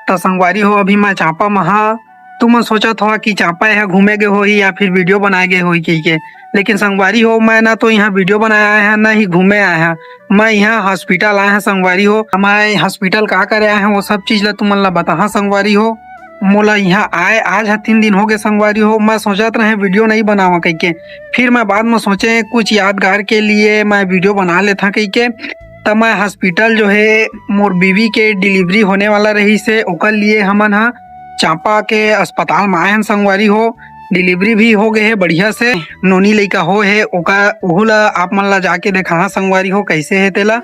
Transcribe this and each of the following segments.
तो संगवारी हो अभी मैं चांपा महा तुम सोचत हो कि चांपा यहाँ घूमे गए हो ही या फिर वीडियो बनाए गए हो ही के। लेकिन संगवारी हो मैं ना तो यहाँ वीडियो बनाया है ना ही घूमे आया है। मैं यहाँ हॉस्पिटल आया है संगवारी हो। मैं हॉस्पिटल का करे आया है वो सब चीज ला तुमन ला बता संगवारी हो। मोला यहाँ आए आज है 3 दिन हो गए संगवारी हो। मैं सोचत रहे वीडियो नहीं बनावा कह के, फिर मैं बाद में सोचे कुछ यादगार के लिए मैं वीडियो बना लेता कह के। तब मैं हॉस्पिटल जो है मोर बीवी के डिलीवरी होने वाला रही से ओकर लिए हमन हा चांपा के अस्पताल में आए हैं संगवारी हो। डिलीवरी भी हो गए है बढ़िया से, नोनी लइका हो है ओका ओहू ला आप मन ला जाके देखा संगवारी हो कैसे है तेला।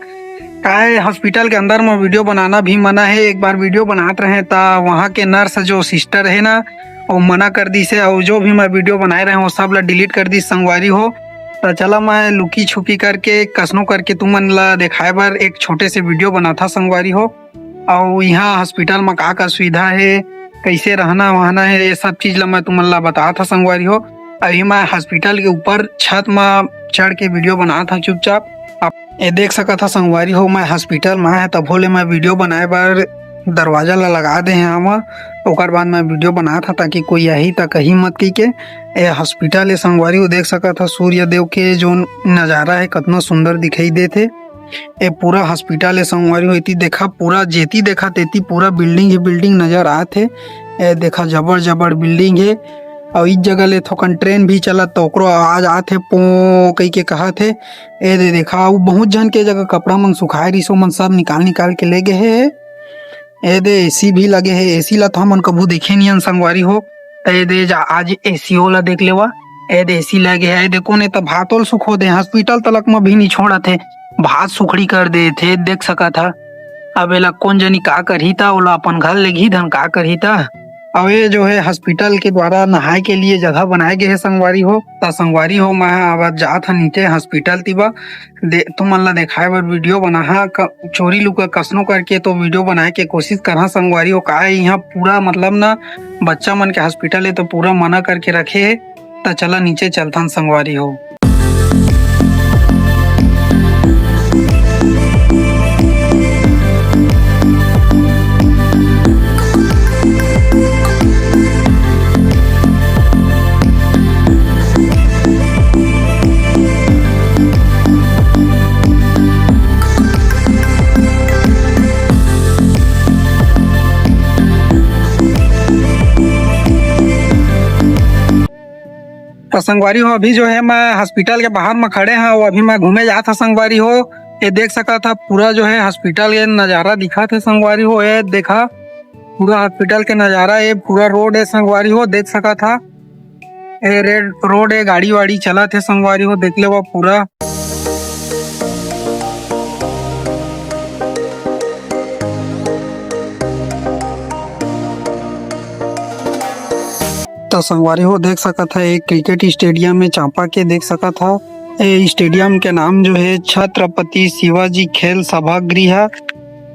काहे हॉस्पिटल के अंदर में वीडियो बनाना भी मना है। एक बार वीडियो बनात रहे ता वहाँ के नर्स जो सिस्टर है ना वो मना कर दी से, और जो भी मैं वीडियो बनाए रहे वो सब ला डिलीट कर दी संगवारी हो। तो चला मैं लुकी छुपी करके कसनो करके तुमन ला दिखाए बार एक छोटे से वीडियो बना था संगवारी हो। और यहाँ हॉस्पिटल में का सुविधा है, कैसे रहना वहना है, ये सब चीज ला मैं तुमन ला बता था संगवारी हो। अभी मैं हॉस्पिटल के ऊपर छत में चढ़ के वीडियो बना था चुपचाप। आप ये देख सका था संगवारी हो मैं हॉस्पिटल में आया तब भोले मैं वीडियो बनाए बार दरवाजा ला लगा दे हैं हम। ओकर बाद मैं वीडियो बना था ताकि कोई यही तक ही मत की के। ये हॉस्पिटल ये संगवारी हो देख सका था सूर्य देव के जो नज़ारा है कितना सुंदर दिखाई देते। ये पूरा हॉस्पिटल है संगवारी हो। इति देखा पूरा जेती देखा तेती पूरा बिल्डिंग ही बिल्डिंग नजर आते। ये देखा जबर जबर बिल्डिंग है। और इस जगह ले थोकन ट्रेन भी चला तो ओकरो आवाज आते पो कई के कहा थे। ए दे देखा वो बहुत जन के जगह कपड़ा मन सुखाए रिसो मन सब निकाल निकाल के ले गए है। ए दे एसी भी लगे है, एसी ला तो हमन कभू देखे नहीं संगवारी हो। ए दे जा आज एसी ला देख लेवा। ए दे एसी लगे है देखो ने तो भातोल सुखो दे हॉस्पिटल तलक में भी नहीं छोड़ा थे, भात सुखड़ी कर दे थे देख सका था। अब एला कौन जनी का करही था ओला अपन घर ले घी धन का करही था। अब ये जो है हॉस्पिटल के द्वारा नहाए के लिए जगह बनाए गए है संगवारी हो। ता संगवारी हो मैं अब जा था नीचे हॉस्पिटल तिबा तुमन ला दिखाए बर वीडियो बना चोरी लुका कसनो करके तो वीडियो बनाए के कोशिश करा संगवारी हो। का यहाँ पूरा मतलब ना बच्चा मन के हॉस्पिटल है तो पूरा मना करके रखे है। ता चला नीचे चलता संगवारी हो। तो संगवारी हो अभी जो है मैं हॉस्पिटल के बाहर में खड़े हैं और अभी मैं घूमे जा था संगवारी हो। ये देख सका था पूरा जो है हॉस्पिटल के नज़ारा दिखा थे संगवारी हो। ये देखा पूरा हॉस्पिटल के नज़ारा, ये पूरा रोड है संगवारी हो देख सका था। ये रेड रोड है, गाड़ी वाड़ी चला थे संगवारी हो देख ले वो पूरा। तो संगवारी हो देख सका था एक क्रिकेट स्टेडियम में चांपा के देख सका था। ये स्टेडियम के नाम जो है छत्रपति शिवाजी खेल सभागृह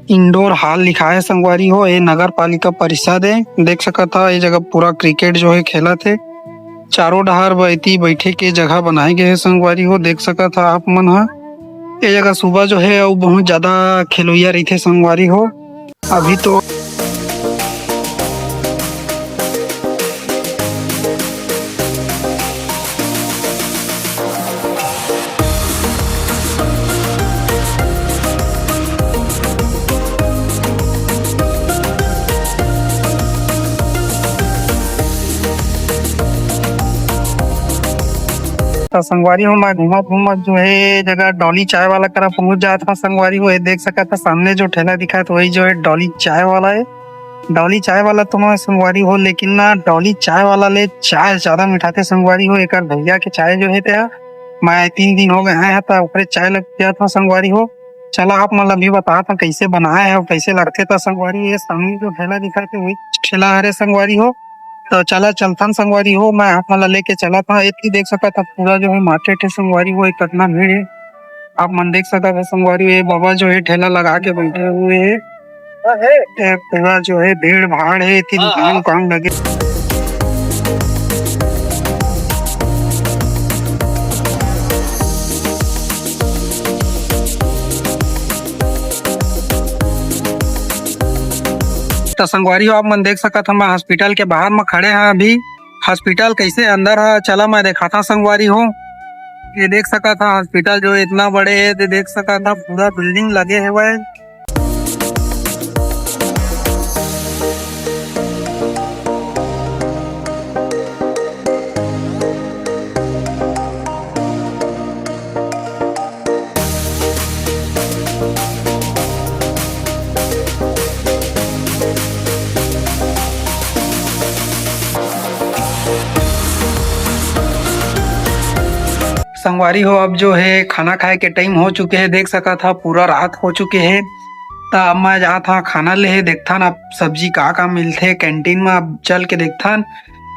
इंडोर हॉल लिखा है संगवारी हो। ये नगर पालिका परिषद है देख सका था। ये जगह पूरा क्रिकेट जो है खेला थे, चारों डहर बैठी बैठे के जगह बनाए गए है संगवारी हो देख सका था आप मन हा। ये जगह सुबह जो है वो बहुत ज्यादा खिलौया रही थे संगवारी हो। अभी तो संगवारी हो मैं घूमा जो है जगह डॉली चाय वाला करा पहुंच जाता था संगवारी हो। ये देख सका था सामने जो ठेला दिखा था वही जो है डॉली चाय वाला है। डॉली चाय वाला तो मैं संगवारी हो, लेकिन ना डॉली चाय वाला ले चाय ज्यादा मिठाते संगवारी हो। एक भैया के चाय जो है त्या मैं 3 दिन हो गए आया था ऊपर चाय लग गया था संगवारी हो। चला आप मतलब भी बता था कैसे बनाया है और कैसे लगते था संगवारी। ये सामने जो ठेला दिखा थे वही ठेला हरे संगवारी हो। तो चला चलता संगवारी हो मैं आप वाला लेके चला था। इतनी देख सका था पूरा जो है मार्केट है संगवारी हो, कितना भीड़ है आप मन देख सका था संगवारी। ये बाबा जो है ठेला लगा के बैठे हुए है, पूरा जो है भीड़ भाड़ है, इतनी दुकान काम लगे। तो संगवारी हो आप मन देख सकत हम हॉस्पिटल के बाहर में खड़े हैं अभी। हॉस्पिटल कैसे अंदर है चला मैं देखा था संगवारी हो। ये देख सका था हॉस्पिटल जो इतना बड़े है, तो देख सका था पूरा बिल्डिंग लगे है वह। संगवारी हो अब जो है खाना खाए के टाइम हो चुके हैं, देख सका था पूरा रात हो चुके हैं। तो अब मैं जा था खाना ले देखथन अब सब्जी का मिलथे कैंटीन में, अब चल के देखथन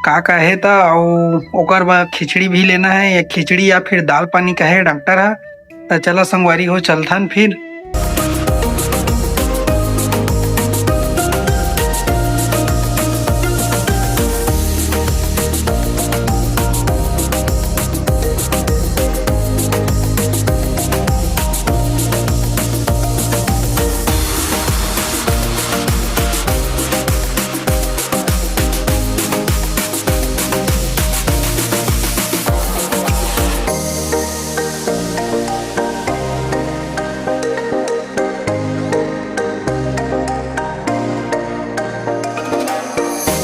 का है। तो ओकर बाद खिचड़ी भी लेना है, या खिचड़ी या फिर दाल पानी कहे डॉक्टर है। तो चला संगवारी हो चलथन फिर।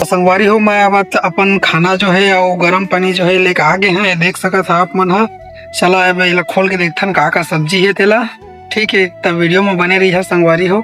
संगवारी हो मैं अब अपन खाना जो है और गर्म पानी जो है लेके आ गए हैं, देख सकत आप मन हा। चला अब इला खोल के देखथन का सब्जी है तेला। ठीक है तब वीडियो में बने रही है संगवारी हो।